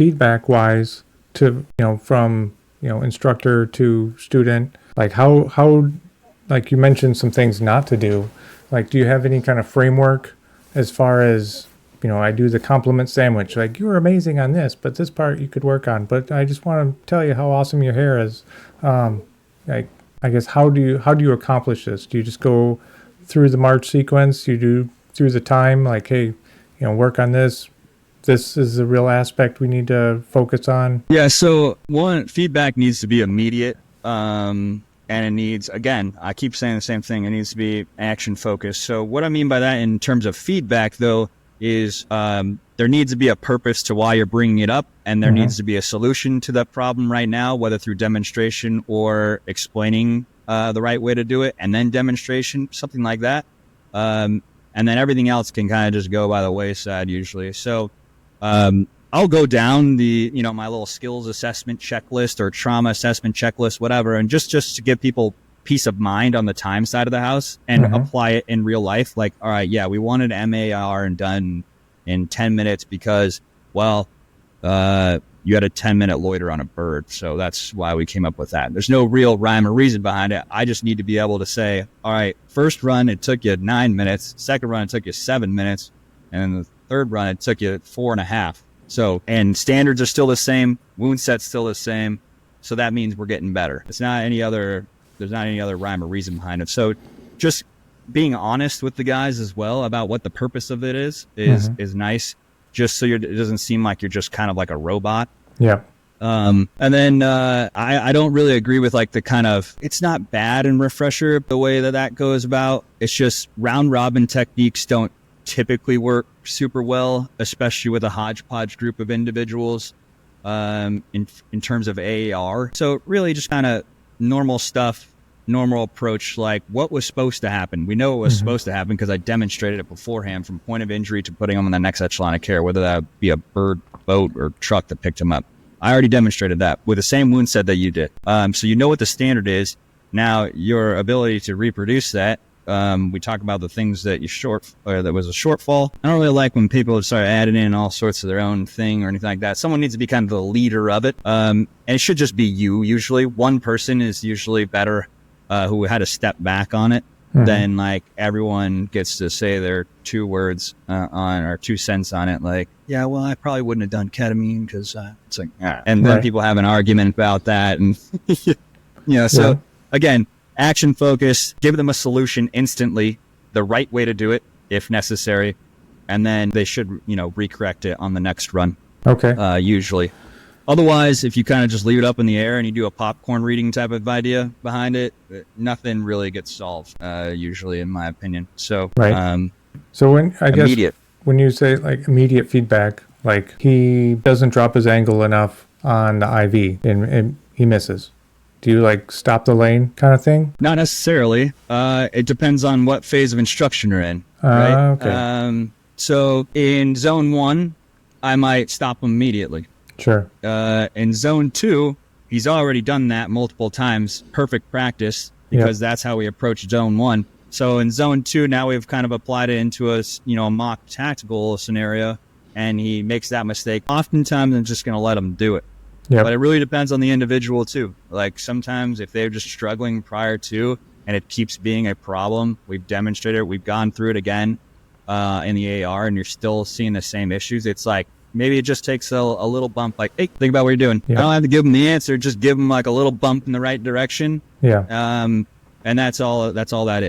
feedback wise to, from, instructor to student, like how, like you mentioned some things not to do. Like, do you have any kind of framework as far as, I do the compliment sandwich, like, you were amazing on this, but this part you could work on, but I just want to tell you how awesome your hair is. Like, I guess, how do you accomplish this? Do you just go through the march sequence? You do through the time, like, hey, work on this. This is the real aspect we need to focus on. Yeah. So one, feedback needs to be immediate. And it needs, again, I keep saying the same thing. It needs to be action focused. So what I mean by that in terms of feedback, though, is there needs to be a purpose to why you're bringing it up, and there needs to be a solution to that problem right now, whether through demonstration or explaining the right way to do it, and then demonstration, something like that. And then everything else can kind of just go by the wayside usually. So I'll go down the, my little skills assessment checklist or trauma assessment checklist, whatever, and just to give people peace of mind on the time side of the house and apply it in real life. Like, all right, yeah, we wanted MAR and done in 10 minutes because, well, you had a 10-minute loiter on a bird. So that's why we came up with that. There's no real rhyme or reason behind it. I just need to be able to say, all right, first run, it took you 9 minutes. Second run, it took you 7 minutes. And then the third run, it took you 4.5. So, and standards are still the same. Wound set's still the same. So that means we're getting better. There's not any other rhyme or reason behind it. So just being honest with the guys as well about what the purpose of it is nice. Just so it doesn't seem like you're just kind of like a robot. Yeah. And then I don't really agree with like the kind of, it's not bad in refresher the way that goes about. It's just round robin techniques don't typically work super well, especially with a hodgepodge group of individuals in terms of AAR. So really just kind of normal stuff, normal approach, like what was supposed to happen. We know it was supposed to happen because I demonstrated it beforehand, from point of injury to putting them in the next echelon of care, whether that be a bird, boat, or truck that picked them up. I already demonstrated that with the same wound set that you did. So you know what the standard is. Now your ability to reproduce that. We talk about the things that that was a shortfall. I don't really like when people start adding in all sorts of their own thing or anything like that. Someone needs to be kind of the leader of it. And it should just be you. Usually one person is usually better, who had to step back on it. Then like everyone gets to say their 2 words or 2 cents on it. Like, yeah, well, I probably wouldn't have done ketamine because it's like, and then people have an argument about that. And, so again, action focus, give them a solution instantly, the right way to do it if necessary. And then they should, recorrect it on the next run. Okay. Usually. Otherwise, if you kind of just leave it up in the air and you do a popcorn reading type of idea behind it, nothing really gets solved, usually, in my opinion. So, right. So when you say like immediate feedback, like he doesn't drop his angle enough on the IV and he misses. Do you like stop the lane kind of thing? Not necessarily. It depends on what phase of instruction you're in. Right. Okay. So in zone 1, I might stop him immediately. Sure. In zone 2, he's already done that multiple times. Perfect practice, because that's how we approach zone 1. So in zone 2, now we've kind of applied it into a mock tactical scenario, and he makes that mistake. Oftentimes, I'm just going to let him do it. Yep. But it really depends on the individual too. Like sometimes if they're just struggling prior to, and it keeps being a problem, we've demonstrated it, we've gone through it again in the AAR, and you're still seeing the same issues. It's like, maybe it just takes a little bump, like, hey, think about what you're doing. Yep. I don't have to give them the answer, just give them like a little bump in the right direction. Yeah. And that's all that is.